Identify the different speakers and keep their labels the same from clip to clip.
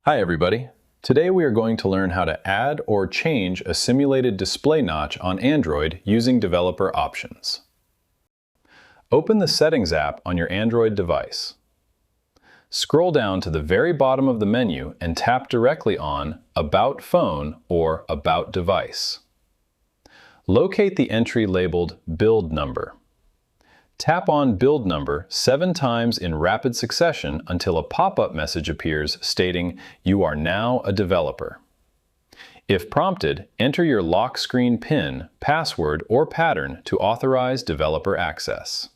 Speaker 1: Hi everybody. Today we are going to learn how to add or change a simulated display notch on Android using developer options. Open the Settings app on your Android device. Scroll down to the very bottom of the menu and tap directly on About Phone or About Device. Locate the entry labeled Build Number. Tap on Build Number 7 times in rapid succession until a pop-up message appears stating you are now a developer. If prompted, enter your lock screen PIN, password, or pattern to authorize developer access.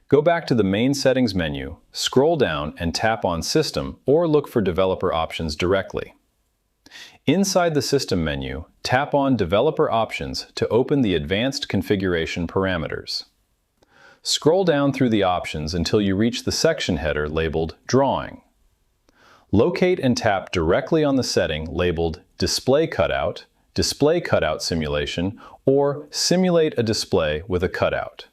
Speaker 1: Go back to the main settings menu, scroll down and tap on System or look for developer options directly. Inside the System menu, tap on Developer Options to open the Advanced Configuration Parameters. Scroll down through the options until you reach the section header labeled Drawing. Locate and tap directly on the setting labeled Display Cutout, Display Cutout Simulation, or Simulate a display with a cutout.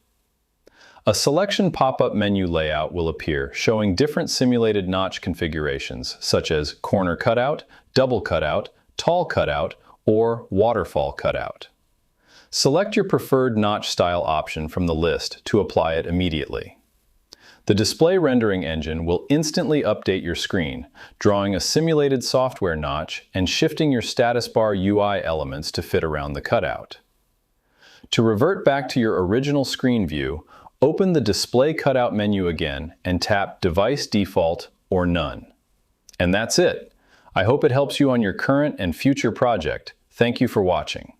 Speaker 1: A selection pop-up menu layout will appear showing different simulated notch configurations such as corner cutout, double cutout, tall cutout, or waterfall cutout. Select your preferred notch style option from the list to apply it immediately. The display rendering engine will instantly update your screen, drawing a simulated software notch and shifting your status bar UI elements to fit around the cutout. To revert back to your original screen view, open the Display Cutout menu again and tap Device Default or None. And that's it. I hope it helps you on your current and future project. Thank you for watching.